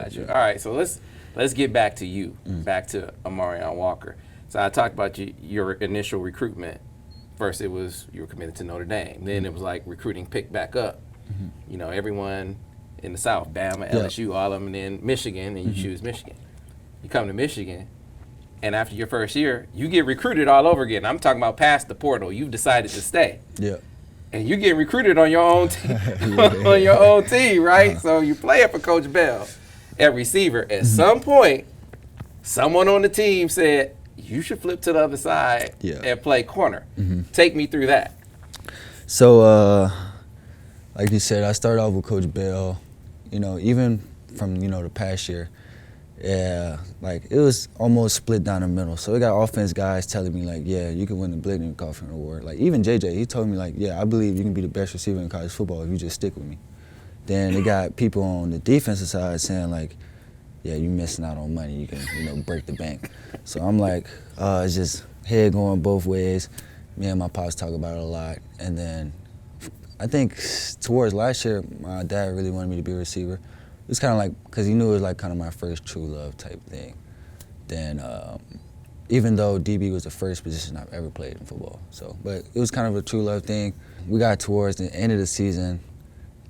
got you. All right, so let's get back to you, back to Amorion Walker. So I talked about your initial recruitment. First, it was you were committed to Notre Dame. Then it was like recruiting picked back up. You know, everyone in the South, Bama, LSU, all of them, and then Michigan, and you choose Michigan. You come to Michigan, and after your first year, you get recruited all over again. I'm talking about past the portal. You've decided to stay. Yeah. And you get recruited on your own team, on your own team, right? So you play it for Coach Bell at receiver. At some point, someone on the team said, you should flip to the other side and play corner. Take me through that. So, like you said, I started off with Coach Bell. You know, even from, the past year, like it was almost split down the middle. So we got offense guys telling me like, yeah, you can win the Blitnikoff Award. Like even JJ, he told me like, yeah, I believe you can be the best receiver in college football if you just stick with me. Then they got people on the defensive side saying like, yeah, you missing out on money. You can, break the bank. So I'm like, it's just head going both ways. Me and my pops talk about it a lot. And then I think towards last year, my dad really wanted me to be a receiver. It was kind of like, because he knew it was like kind of my first true love type thing. Then even though DB was the first position I've ever played in football. So, but it was kind of a true love thing. We got towards the end of the season,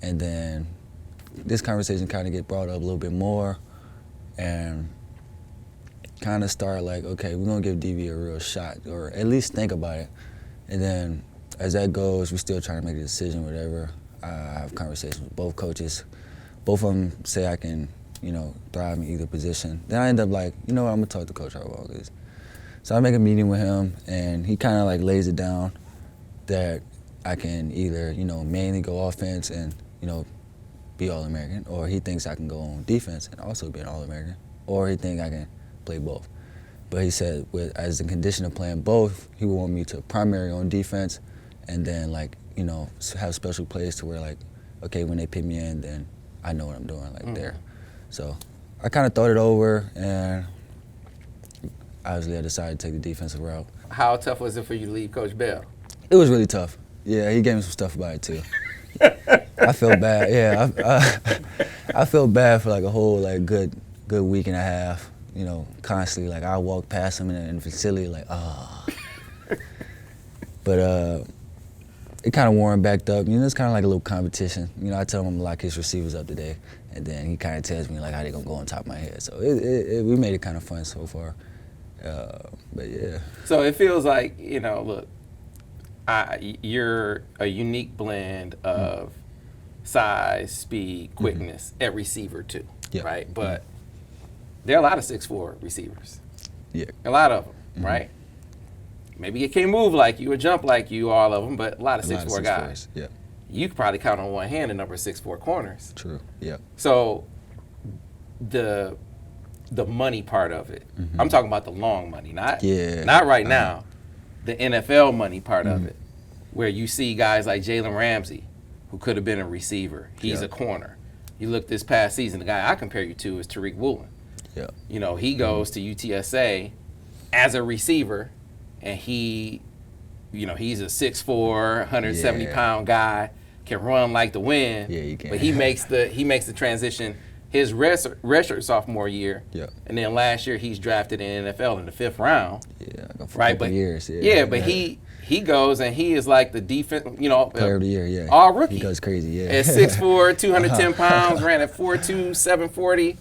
and then this conversation kind of get brought up a little bit more, and kind of start like, okay, we're gonna give DB a real shot, or at least think about it. And then as that goes, we're still trying to make a decision, whatever. I have conversations with both coaches. Both of them say I can, thrive in either position. Then I end up like, I'm gonna talk to Coach Walker. So I make a meeting with him, and he kind of like lays it down that I can either, mainly go offense and, be All-American, or he thinks I can go on defense and also be an All-American, or he thinks I can play both. But he said, as the condition of playing both, he would want me to primary on defense, and then like, have special plays to where like, okay, when they pick me in, then I know what I'm doing like there. So I kind of thought it over, and obviously I decided to take the defensive route. How tough was it for you to leave Coach Bell? It was really tough. Yeah, he gave me some stuff about it too. I felt bad. Yeah, I felt bad for like a whole like good week and a half. Constantly like I walk past him in the facility like, oh. But it kind of wore him back up. It's kind of like a little competition. I tell him I'm gonna lock his receivers up today, and then he kind of tells me like how they gonna go on top of my head. So we made it kind of fun so far. But yeah. So it feels like, look, you're a unique blend of size, speed, quickness at receiver too, right? But there are a lot of 6'4" receivers. Yeah. A lot of them, right? Maybe it can't move like you or jump like you, all of them, but a lot of 6'4" guys. Yeah. You could probably count on one hand the number of 6'4" corners. True. Yeah. So the money part of it, I'm talking about the long money, not right now. The NFL money part of it, where you see guys like Jalen Ramsey, who could have been a receiver. He's a corner. You look this past season, the guy I compare you to is Tariq Woolen. Yeah. He goes to UTSA as a receiver, and he's a 6'4", 170-pound guy, can run like the wind. Yeah, he can. But he makes the transition his redshirt sophomore year. Yeah. And then last year he's drafted in the NFL in the 5th round. Yeah, right. But years. But he goes and he is like the defense, player of the year. Yeah. All rookie. He goes crazy. Yeah. At 6'4", 210 pounds, ran at 4.2, 740.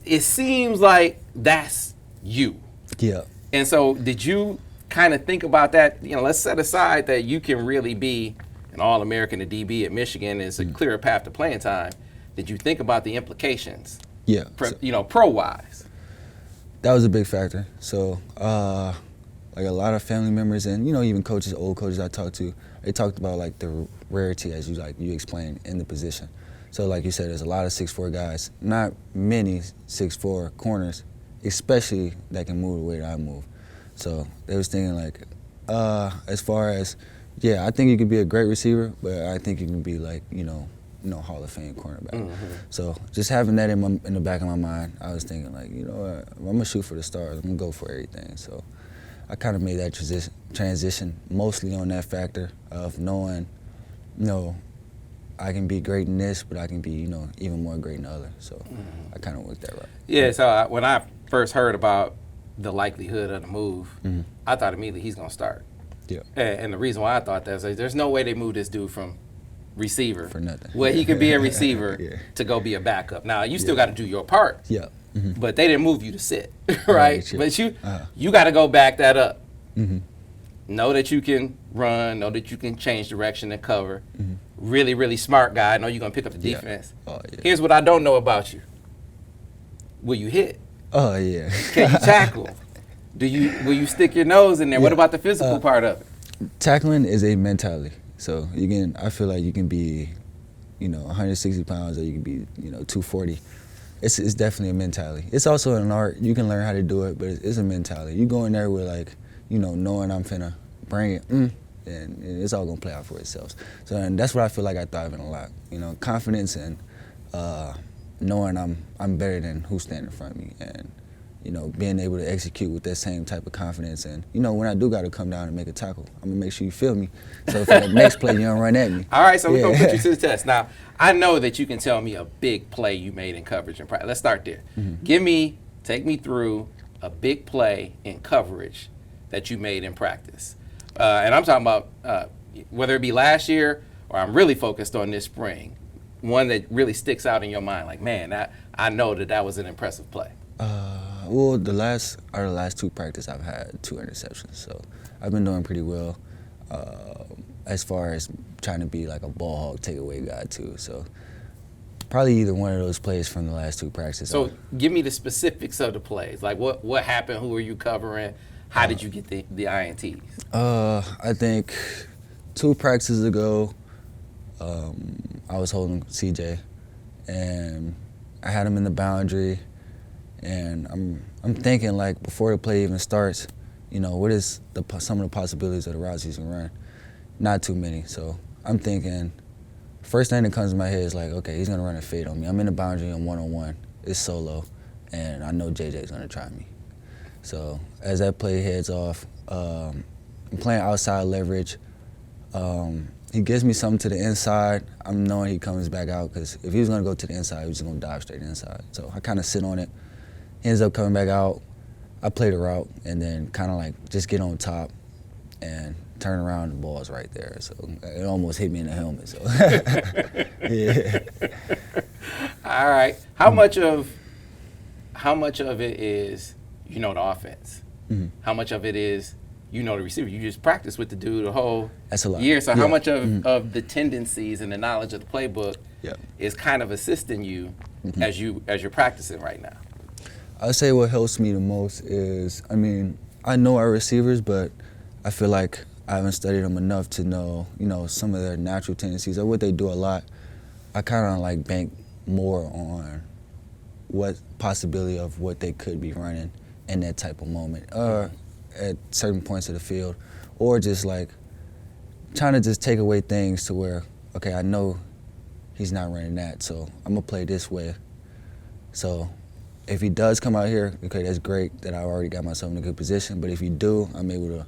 It seems like that's you. Yeah. And so did you kind of think about that? Let's set aside that you can really be an All-American, a DB at Michigan, is a clearer path to playing time. Did you think about the implications? Yeah. Pro-wise? That was a big factor. So, like a lot of family members and, even coaches, old coaches I talked to, they talked about like the rarity as you explained in the position. So like you said, there's a lot of 6'4" guys, not many 6'4" corners, especially that can move the way that I move. So they was thinking like, as far as, I think you could be a great receiver, but I think you can be like, Hall of Fame cornerback. So just having that in the back of my mind, I was thinking like, I'm gonna shoot for the stars. I'm gonna go for everything. So I kind of made that transition mostly on that factor of knowing, I can be great in this, but I can be, even more great in the other. So I kind of worked that route. Yeah, so when I first heard about the likelihood of the move, I thought immediately he's going to start. Yeah. And the reason why I thought that is there's no way they move this dude from receiver For nothing. where he could be a receiver Yeah. to go be a backup. Now, you still got to do your part, Yeah. but they didn't move you to sit, right? Right, yeah. But you got to go back that up. Mm-hmm. Know that you can run, know that you can change direction and cover. Really, really smart guy. I know you're going to pick up the defense. Oh, yeah. Here's what I don't know about you. Will you hit? Oh, yeah. Can you tackle? Will you stick your nose in there? What Yeah. about the physical part of it? Tackling is a mentality. So I feel like you can be, 160 pounds, or you can be, 240. It's definitely a mentality. It's also an art. You can learn how to do it, but it's a mentality. You go in there with knowing I'm finna bring it, and it's all gonna play out for itself. So and that's what I feel like I thrive in a lot. Confidence and knowing I'm better than who's standing in front of me, and being able to execute with that same type of confidence. And when I do got to come down and make a tackle, I'm gonna make sure you feel me. So for the next play, you don't run at me. All right, so we're gonna put you to the test. Now, I know that you can tell me a big play you made in coverage and practice. Let's start there. Take me through a big play in coverage that you made in practice. And I'm talking about whether it be last year or I'm really focused on this spring, one that really sticks out in your mind, like, man, I know that was an impressive play. Well, the last 2 practices I've had 2 interceptions, so I've been doing pretty well as far as trying to be like a ball hawk takeaway guy too. So probably either one of those plays from the last 2 practices. So give me the specifics of the plays. Like what happened? Who were you covering? How did you get the INTs? I think 2 practices ago, I was holding CJ, and I had him in the boundary. And I'm thinking, like, before the play even starts, what is some of the possibilities of the routes he's gonna run? Not too many. So I'm thinking, first thing that comes to my head is like, okay, he's gonna run a fade on me. I'm in the boundary, I'm 1-on-1. It's solo, and I know JJ's gonna try me. So as that play heads off, I'm playing outside leverage. He gives me something to the inside. I'm knowing he comes back out, because if he was gonna go to the inside, he was just gonna dive straight inside. So I kind of sit on it. He ends up coming back out. I play the route and then kind of like just get on top and turn around, the ball's right there. So it almost hit me in the helmet. So yeah. All right. How much of it is the offense? How much of it is the receiver? You just practice with the dude the whole That's a lot. year. So Yeah. how much of the tendencies and the knowledge of the playbook Yeah. is kind of assisting you as you're practicing right now? I'd say what helps me the most is, I know our receivers, but I feel like I haven't studied them enough to know, some of their natural tendencies or what they do a lot. I kind of like bank more on what possibility of what they could be running in that type of moment, or at certain points of the field, or just like trying to just take away things to where, okay, I know he's not running that, so I'm gonna play this way. So if he does come out here, okay, that's great that I already got myself in a good position. But if he do, I'm able to,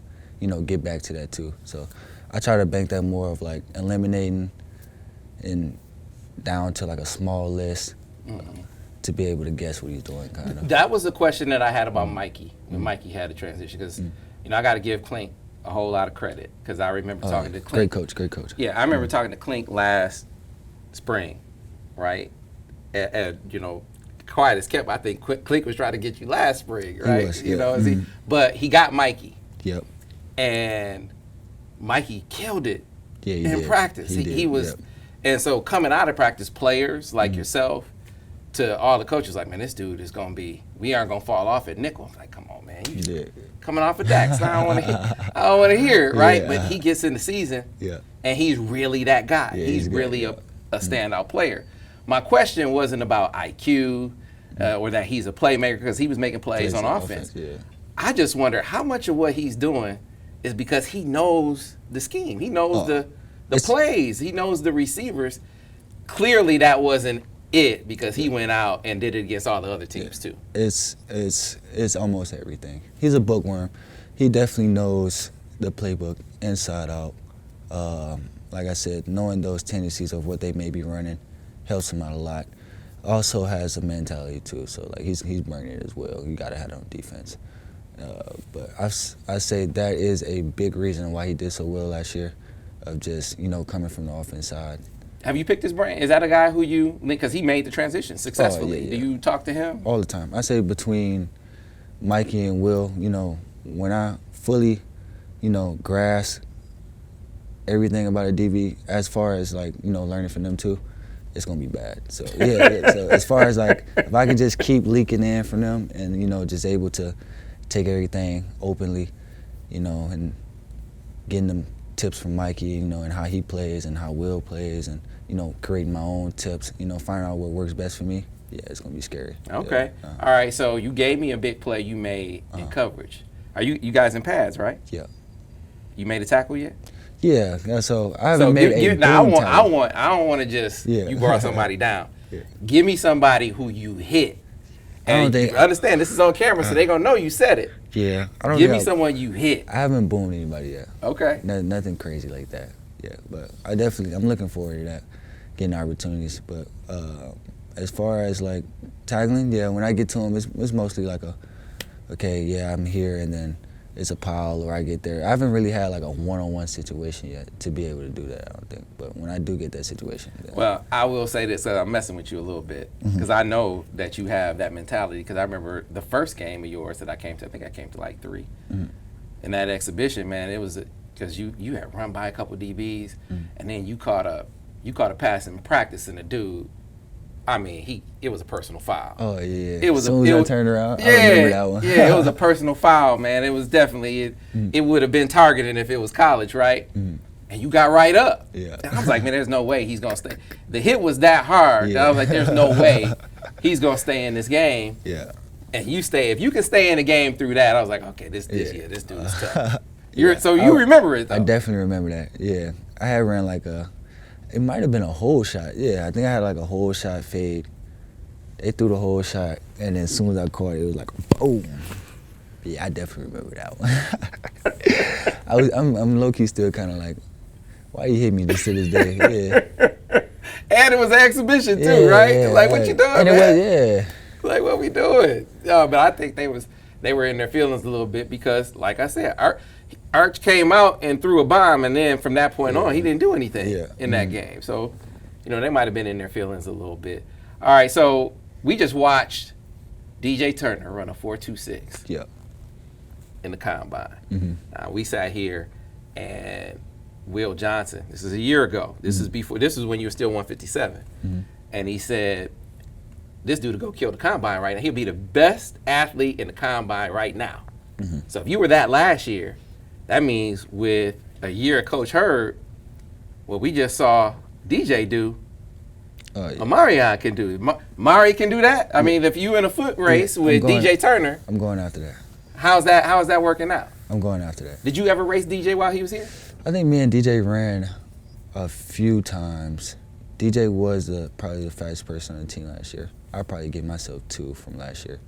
get back to that too. So I try to bank that more of like eliminating and down to like a small list to be able to guess what he's doing, kind of. That was the question that I had about Mikey when Mikey had a transition, because I got to give Clink a whole lot of credit, because I remember talking to Clink. Great coach. Yeah, I remember talking to Clink last spring, right? And quiet as kept. I think Clink was trying to get you last spring, right? He was, yeah. But he got Mikey. Yep. And Mikey killed it Yeah, in practice. He was, yep. And so coming out of practice, players like yourself, to all the coaches, like, man, this dude is gonna be. We aren't gonna fall off at nickel. I'm like, come on, man, you coming off of Dax. I don't want to hear it, right? Yeah. But he gets in the season, Yeah. and he's really that guy. Yeah, he's good, really a standout player. My question wasn't about IQ or that he's a playmaker, because he was making plays on offense. Yeah. I just wonder how much of what he's doing is because he knows the scheme. He knows the plays. He knows the receivers. Clearly that wasn't it, because he went out and did it against all the other teams too. It's almost everything. He's a bookworm. He definitely knows the playbook inside out. like I said, knowing those tendencies of what they may be running helps him out a lot. Also has a mentality too, so like he's bringing it as well. You gotta have it on defense. But I say that is a big reason why he did so well last year, of just coming from the offense side. Have you picked his brain? Is that a guy who you link? Because he made the transition successfully. Oh, yeah. Do you talk to him? All the time. I say between Mikey and Will, when I fully, grasp everything about a DB, as far as like, learning from them too, it's gonna be bad. So yeah. So as far as like, if I can just keep leaking in from them and just able to take everything openly, and getting them tips from Mikey, and how he plays and how Will plays, and creating my own tips, finding out what works best for me. Yeah, it's gonna be scary. Okay. Yeah. All right. So you gave me a big play you made in coverage. Are you guys in pads, right? Yeah. You made a tackle yet? Yeah. So I haven't made a now boom tackle. I don't want to just you brought somebody down. Yeah. Give me somebody who you hit. And you understand this is on camera, so they're gonna know you said it. Yeah. Give me someone you hit. I haven't boomed anybody yet. Okay. Nothing crazy like that. Yeah. But I'm looking forward to that, getting opportunities. But as far as like tackling, yeah, when I get to them, it's mostly like I'm here, and then it's a pile, or I get there. I haven't really had like a one-on-one situation yet to be able to do that, I don't think. But when I do get that situation. Well, I will say this, I'm messing with you a little bit, because I know that you have that mentality, because I remember the first game of yours that I came to, I think I came to like 3. In that exhibition, man, it was because you had run by a couple DBs, and then you caught a pass in practice, and the dude, I mean, it was a personal foul. Oh yeah. It was as soon as I turned around, yeah, I remember that one. Yeah, it was a personal foul, man. It was definitely it would have been targeted if it was college, right? And you got right up. Yeah. And I was like, man, there's no way he's gonna stay. The hit was that hard. Yeah. I was like, there's no way he's gonna stay in this game. Yeah. And if you can stay in the game through that, I was like, okay, this dude is tough. Yeah. So you remember it though. I definitely remember that. Yeah. I had ran like it might have been a whole shot. Yeah, I think I had like a whole shot fade. They threw the whole shot, and then as soon as I caught it, it was like, boom. Yeah, I definitely remember that one. I'm low-key still kind of like, why you hit me this to this day? Yeah. And it was an exhibition too, right? Yeah, like, what you doing, and man? It was, Like, what we doing? But I think they were in their feelings a little bit, because, like I said, Arch came out and threw a bomb, and then from that point on, he didn't do anything in that game. So, they might have been in their feelings a little bit. All right, so we just watched DJ Turner run a 4.26 in the combine. Now, we sat here, and Will Johnson, this is a year ago. This is when you were still 157. And he said, this dude will go kill the combine right now. He'll be the best athlete in the combine right now. So if you were that last year, that means with a year of Coach Herb, what we just saw DJ do, Amorion can do. Mari can do that. I mean, if you in a foot race with DJ Turner, I'm going after that. How's that working out? I'm going after that. Did you ever race DJ while he was here? I think me and DJ ran a few times. DJ was probably the fastest person on the team last year. I'd probably give myself 2 from last year.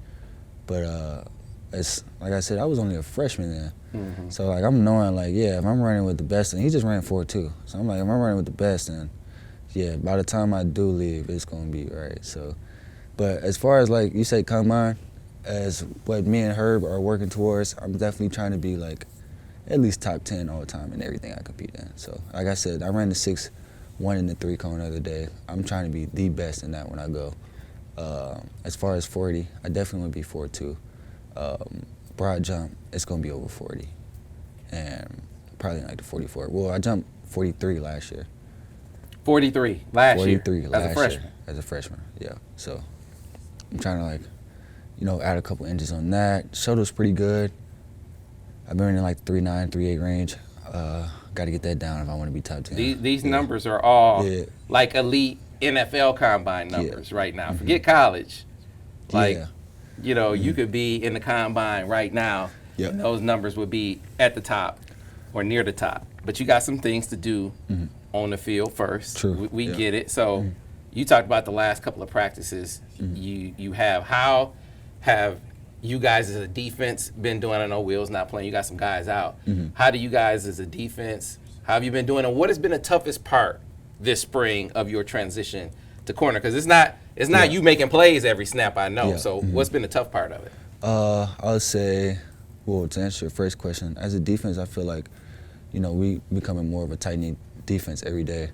But as like I said, I was only a freshman then. So like I'm knowing like, yeah, if I'm running with the best, and he just ran 4.2. So I'm like, if I'm running with the best, then yeah, by the time I do leave, it's gonna be right. So, but as far as like you say combine, as what me and Herb are working towards, I'm definitely trying to be like at least top 10 all the time in everything I compete in. So like I said, I ran the 6.1 in the 3 cone the other day. I'm trying to be the best in that when I go. As far as 40, I definitely want to be 4.2. Broad jump, it's gonna be over 40, and probably like the 44. Well, I jumped 43 last year. 43 last year. 43 as last a freshman. year as a freshman. Yeah. So I'm trying to like, add a couple inches on that. Shoulder's pretty good. I've been in like 3.9, 3.8 range. Got to get that down if I want to be top 10. These numbers are all like elite NFL combine numbers right now. Forget college. Like, you could be in the combine right now, and those numbers would be at the top or near the top. But you got some things to do on the field first. True. We get it. So you talked about the last couple of practices you have. How have you guys as a defense been doing? I know Will's not playing. You got some guys out. How do you guys as a defense How have you been doing, and what has been the toughest part this spring of your transition to corner? Because it's not you making plays every snap, I know. Yeah. So what's been the tough part of it? I would say, well, to answer your first question, as a defense, I feel like, we becoming more of a tight-knit defense every day.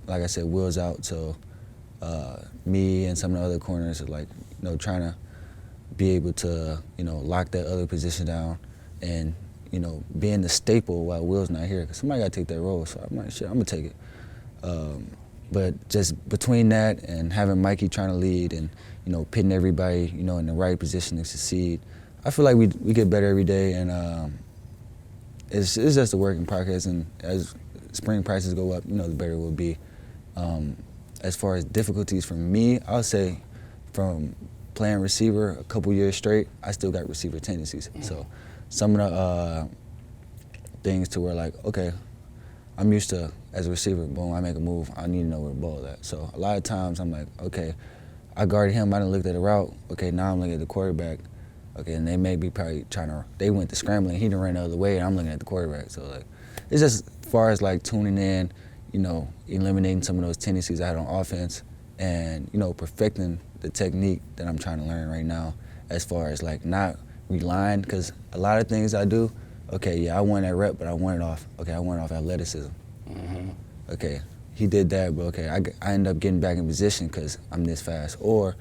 Like I said, Will's out, so me and some of the other corners are like, trying to be able to, lock that other position down and, being the staple while Will's not here. Because somebody got to take that role, so I'm like, shit, I'm going to take it. But just between that and having Mikey trying to lead and, pitting everybody, in the right position to succeed, I feel like we get better every day, and it's just a work in progress. And as spring prices go up, the better it will be. As far as difficulties for me, I would say from playing receiver a couple years straight, I still got receiver tendencies. So some of the things to where like, okay, I'm used to, as a receiver, boom, I make a move, I need to know where the ball is at. So a lot of times I'm like, okay, I guarded him, I didn't look at the route, okay, now I'm looking at the quarterback, okay, and they may be probably they went to scrambling, he done ran the other way, and I'm looking at the quarterback. So like, it's just as far as like tuning in, eliminating some of those tendencies I had on offense and, perfecting the technique that I'm trying to learn right now as far as like not relying, because a lot of things I do, okay, yeah, I won that rep, but I won it off athleticism. Okay, he did that, but okay, I end up getting back in position because I'm this fast. Or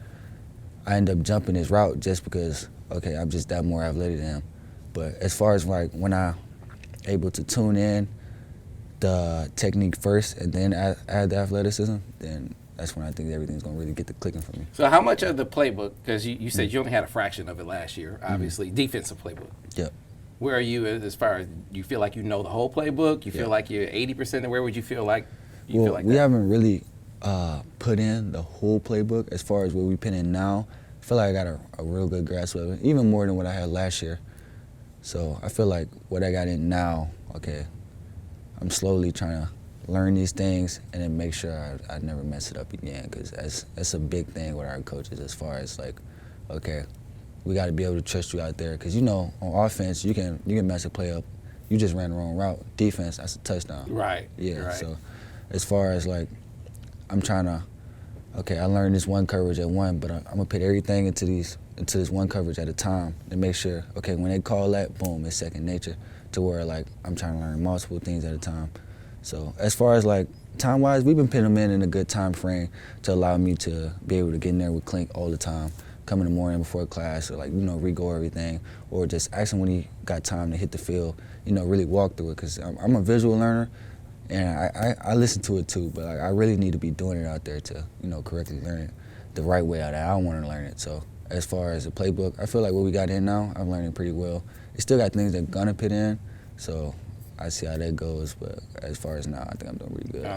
I end up jumping his route just because, okay, I'm just that more athletic than him. But as far as like when I able to tune in the technique first and then add the athleticism, then that's when I think everything's going to really get to clicking for me. So how much of the playbook, because you said you only had a fraction of it last year, obviously, defensive playbook. Yep. Where are you as far as you feel like you know the whole playbook? You feel like you're 80%? And where would you feel like you feel like we that? haven't really put in the whole playbook as far as what we put in now. I feel like I got a real good grasp of it, even more than what I had last year. So I feel like what I got in now, okay, I'm slowly trying to learn these things and then make sure I never mess it up again, because that's a big thing with our coaches as far as like, okay, we got to be able to trust you out there, because on offense you can mess a play up, you just ran the wrong route. Defense, that's a touchdown. Right. Yeah. Right. So as far as like, I'm trying to, okay, I learned this one coverage at one, but I'm gonna put everything into this one coverage at a time and make sure, okay, when they call that, boom, it's second nature, to where like I'm trying to learn multiple things at a time. So as far as like time-wise, we've been putting them in a good time frame to allow me to be able to get in there with Clint all the time, come in the morning before class, or like, re-go everything, or just ask him when he got time to hit the field, really walk through it, because I'm a visual learner, and I listen to it too, but like, I really need to be doing it out there to, correctly learn it the right way out there. I don't want to learn it. So as far as the playbook, I feel like what we got in now, I'm learning pretty well. It still got things that I'm gonna put in, so I see how that goes, but as far as now, I think I'm doing pretty good.